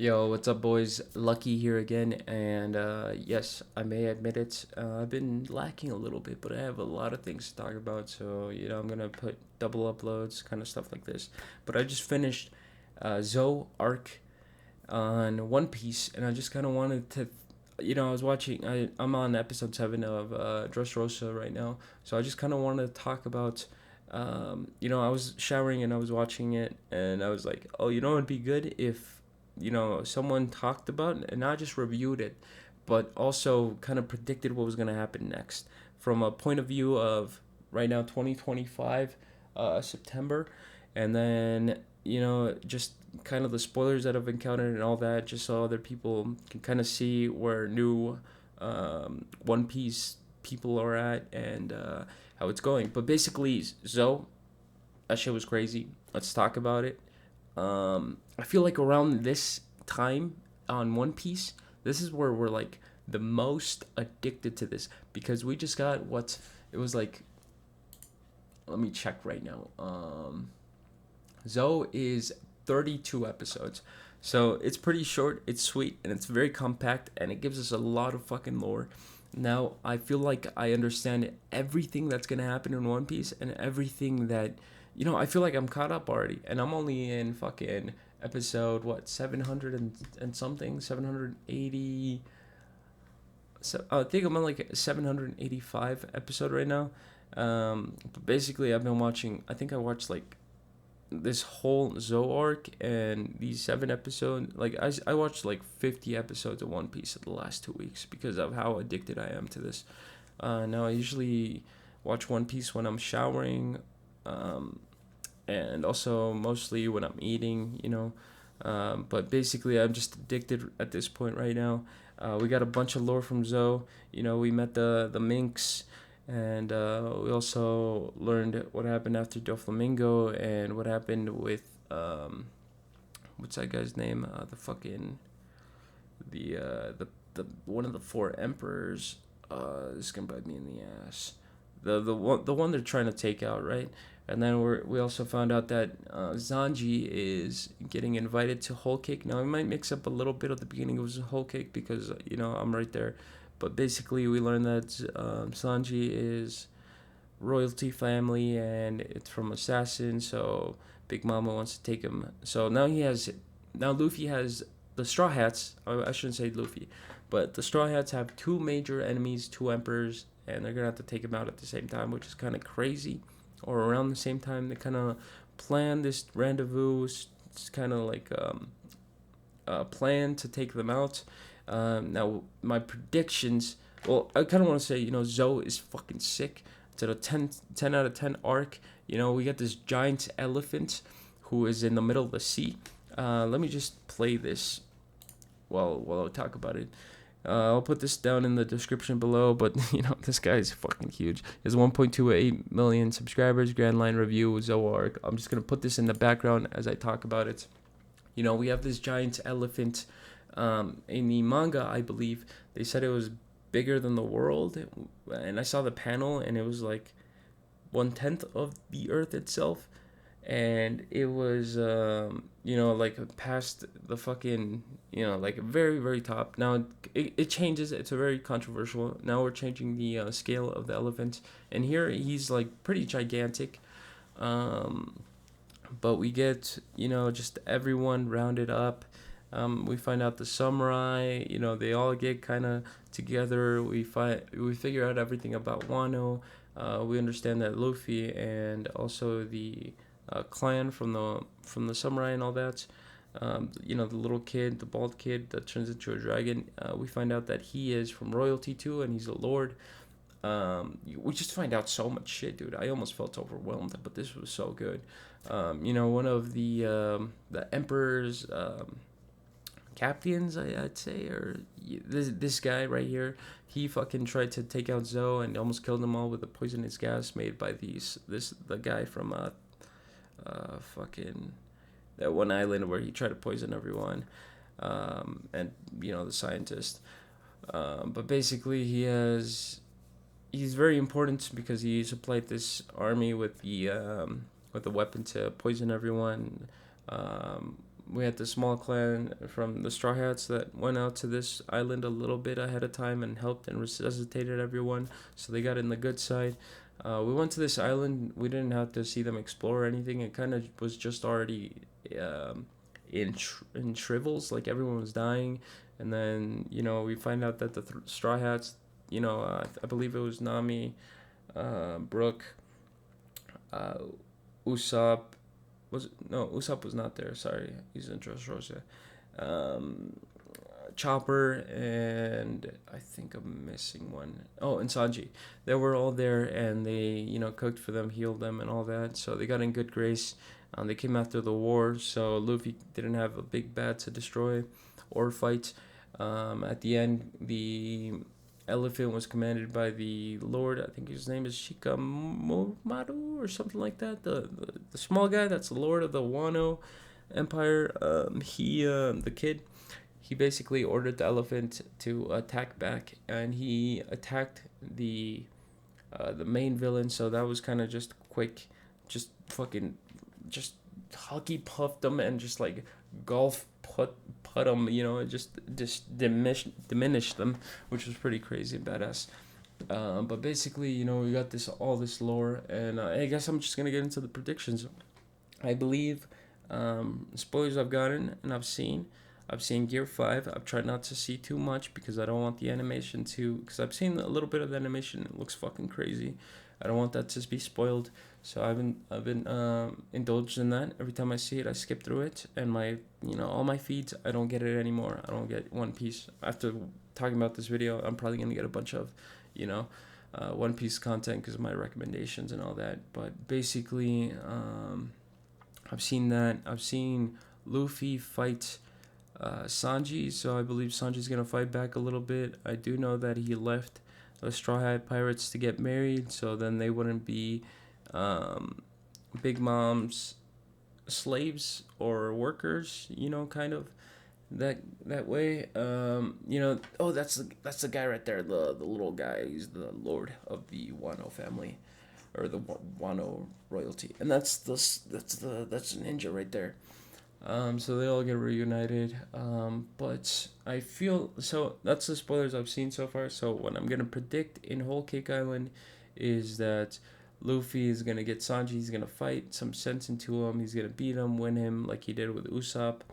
Yo, what's up, boys? Lucky here again, and yes, I may admit it. I've been lacking a little bit, but I have a lot of things to talk about. So I'm gonna put double uploads, kind of stuff like this. But I just finished Zoe arc on One Piece, and I just kind of wanted to, I was watching. I'm on episode 7 of Dressrosa right now, so I just kind of wanted to talk about. I was showering and I was watching it, and I was like, oh, it'd be good if someone talked about it and not just reviewed it, but also kind of predicted what was going to happen next from a point of view of right now 2025 September, and then just kind of the spoilers that I've encountered and all that, just so other people can kind of see where new One Piece people are at, and how it's going. But basically, Zoe, that shit was crazy. Let's talk about it. I feel like around this time on One Piece, this is where we're like the most addicted to this, because we just got what it was like. Let me check right now. Zoe is 32 episodes. So it's pretty short, it's sweet, and it's very compact, and it gives us a lot of fucking lore. Now, I feel like I understand everything that's going to happen in One Piece, and everything that, I feel like I'm caught up already. And I'm only in fucking episode, what, 700 and something? 780. So I think I'm on like 785 episode right now. But basically, I've been watching, I think I watched like this whole Zoe arc and these 7 episodes. Like I watched like 50 episodes of One Piece in the last 2 weeks because of how addicted I am to this. Now I usually watch One Piece when I'm showering, um, and also mostly when I'm eating. But basically I'm just addicted at this point right now. We got a bunch of lore from Zoe. We met the minks, and we also learned what happened after Doflamingo and what happened with what's that guy's name? The one of the four emperors. This is gonna bite me in the ass. The one they're trying to take out, right? And then we also found out that Zanji is getting invited to Whole Cake. Now I might mix up a little bit at the beginning of Whole Cake because I'm right there, but basically we learned that Sanji is royalty family and it's from assassin. So Big Mama wants to take him. So now Luffy has the Straw Hats. I shouldn't say Luffy, but the Straw Hats have two major enemies, two emperors, and they're gonna have to take him out at the same time, which is kind of crazy. Or around the same time, they kind of plan this rendezvous. It's kind of like a plan to take them out. Now, my predictions. Well, I kind of want to say, Zoe is fucking sick. It's at a 10 out of 10 arc. We got this giant elephant who is in the middle of the sea. Let me just play this while I talk about it. I'll put this down in the description below, but this guy is fucking huge. He has 1.28 million subscribers. Grand Line review Zoark. I'm just gonna put this in the background as I talk about it. We have this giant elephant. In the manga, I believe they said it was bigger than the world, and I saw the panel, and it was like 1/10 of the Earth itself, and it was like past the fucking like very very top. Now it changes. It's a very controversial. Now we're changing the scale of the elephant, and here he's like pretty gigantic. um but we get just everyone rounded up. We find out the samurai, they all get kind of together. We figure out everything about Wano. We understand that Luffy and also the clan from the samurai and all that. The little kid, the bald kid that turns into a dragon. We find out that he is from royalty too, and he's a lord. We just find out so much shit, dude. I almost felt overwhelmed, but this was so good. One of the emperor's captains, I'd say, or this guy right here, he fucking tried to take out Zoe and almost killed them all with a poisonous gas made by the guy from fucking that one island where he tried to poison everyone, and the scientist. But basically, he's very important because he supplied this army with the weapon to poison everyone. we had the small clan from the Straw Hats that went out to this island a little bit ahead of time and helped and resuscitated everyone, so they got in the good side. We went to this island. We didn't have to see them explore or anything. It kind of was just already um, in shrivels, like everyone was dying, and then we find out that the Straw Hats, I believe it was Nami, Brooke, uh, Usopp was no Usopp was not there. Sorry, he's in Dressrosa. Um, Chopper and I think I'm missing one. Oh, and Sanji. They were all there and they cooked for them, healed them, and all that. So they got in good grace. They came after the war, so Luffy didn't have a big bad to destroy or fight. At the end, the elephant was commanded by the Lord. I think his name is Shikamaru or something like that. The small guy that's the Lord of the Wano Empire. The kid, he basically ordered the elephant to attack back, and he attacked the main villain. So that was kind of just quick, just fucking, just hockey puffed them and just like golf put them. Just diminished them, which was pretty crazy and badass. But basically, we got this lore, and I guess I'm just gonna get into the predictions. I believe spoilers I've gotten and I've seen Gear 5. I've tried not to see too much because I don't want the animation to. Because I've seen a little bit of the animation. It looks fucking crazy. I don't want that to be spoiled. So I've been indulged in that. Every time I see it, I skip through it. And all my feeds, I don't get it anymore. I don't get One Piece. After talking about this video, I'm probably going to get a bunch of, One Piece content because of my recommendations and all that. But basically, I've seen that. I've seen Luffy fight Sanji, so I believe Sanji's gonna fight back a little bit. I do know that he left the Straw Hat Pirates to get married, so then they wouldn't be Big Mom's slaves or workers, kind of that way. Oh, that's the guy right there, the little guy. He's the lord of the Wano family, or the Wano royalty, and that's a ninja right there. So they all get reunited. But I feel so. That's the spoilers I've seen so far. So what I'm gonna predict in Whole Cake Island is that Luffy is gonna get Sanji. He's gonna fight some sense into him. He's gonna beat him, win him like he did with Usopp,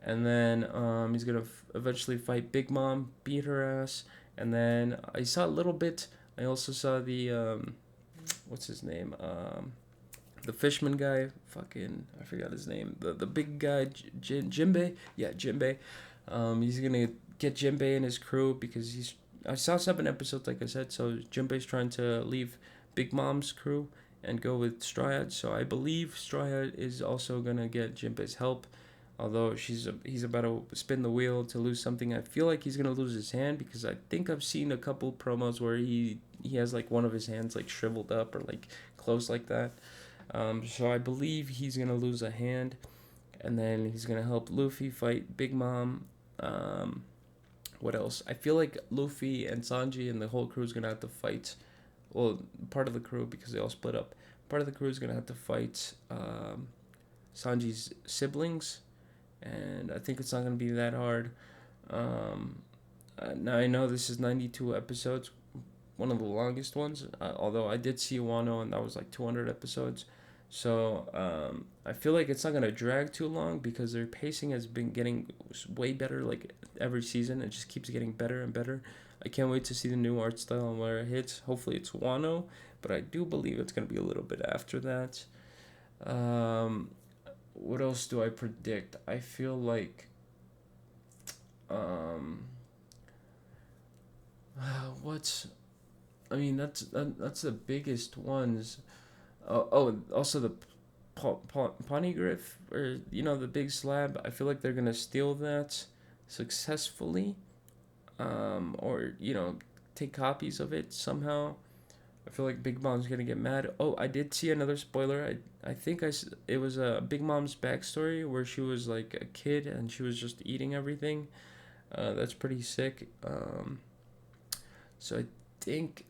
and then he's gonna eventually fight Big Mom, beat her ass, and then I saw a little bit. I also saw the what's his name? The fishman guy, fucking, I forgot his name. The big guy, Jinbei. Yeah, Jinbei. He's gonna get Jinbei and his crew because I saw 7 episodes, like I said. So Jinbei's trying to leave Big Mom's crew and go with Straw Hat. So I believe Straw Hat is also gonna get Jinbei's help. Although he's about to spin the wheel to lose something. I feel like he's gonna lose his hand because I think I've seen a couple promos where he has like one of his hands like shriveled up or like closed like that. So I believe he's gonna lose a hand, and then he's gonna help Luffy fight Big Mom. What else? I feel like Luffy and Sanji and the whole crew is gonna have to fight. Well, part of the crew because they all split up. Part of the crew is gonna have to fight Sanji's siblings, and I think it's not gonna be that hard. Now I know this is 92 episodes, one of the longest ones. Although I did see Wano and that was like 200 episodes. So I feel like it's not gonna drag too long because their pacing has been getting way better. Like every season, it just keeps getting better and better. I can't wait to see the new art style and where it hits. Hopefully it's Wano, but I do believe it's gonna be a little bit after that. What else do I predict? I feel like um, what's that's the biggest ones. Also the Poneglyph, or the big slab. I feel like they're gonna steal that successfully, or take copies of it somehow. I feel like Big Mom's gonna get mad. Oh, I did see another spoiler. I think it was a Big Mom's backstory where she was like a kid and she was just eating everything. That's pretty sick. So I think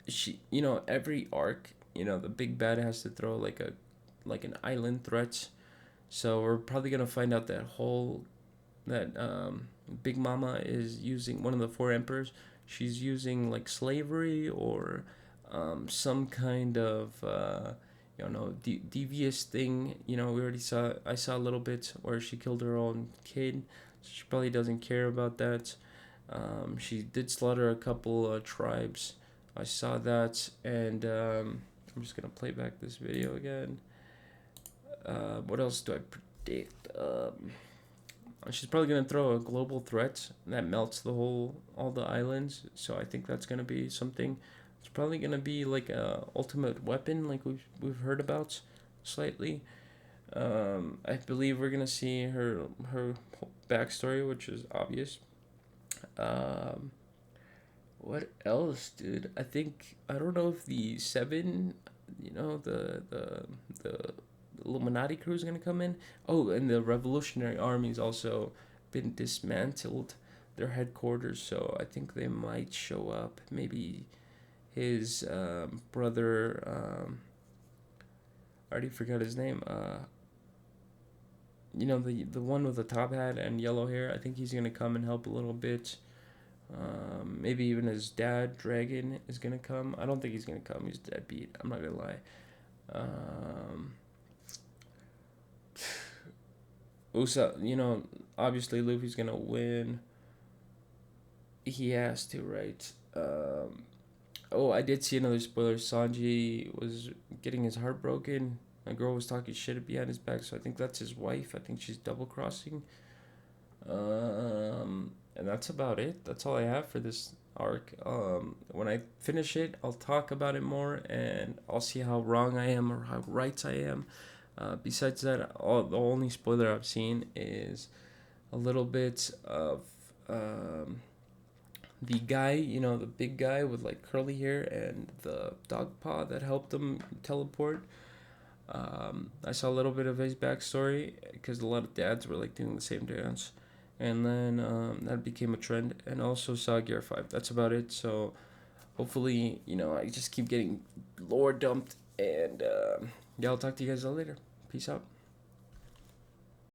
every arc, the big bad has to throw like an island threat. So we're probably gonna find out that Big Mama is using one of the four emperors. She's using like slavery or some kind of devious thing. We already saw. I saw a little bit where she killed her own kid. So she probably doesn't care about that. She did slaughter a couple tribes. I saw that, and I'm just gonna play back this video again. What else do I predict? She's probably gonna throw a global threat that melts all the islands. So I think that's gonna be something. It's probably gonna be like a ultimate weapon, like we've heard about slightly. I believe we're gonna see her backstory, which is obvious. Um, what else, dude? I don't know if the seven, the Illuminati crew is gonna come in. Oh, and the Revolutionary Army's also been dismantled, their headquarters. So I think they might show up. Maybe his brother. I already forgot his name. The one with the top hat and yellow hair. I think he's gonna come and help a little bit. Maybe even his dad, Dragon, is gonna come. I don't think he's gonna come. He's deadbeat. I'm not gonna lie. Usa, obviously Luffy's gonna win. He has to, right? Oh, I did see another spoiler. Sanji was getting his heart broken. A girl was talking shit behind his back, so I think that's his wife. I think she's double crossing. And that's about it. That's all I have for this arc. When I finish it, I'll talk about it more, and I'll see how wrong I am or how right I am. Besides that, the only spoiler I've seen is a little bit of the guy, the big guy with like curly hair and the dog paw that helped him teleport. I saw a little bit of his backstory because a lot of dads were like doing the same dance, and then that became a trend. And also saw Gear 5. That's about it. So hopefully, I just keep getting lore dumped, and yeah, I'll talk to you guys all later. Peace out.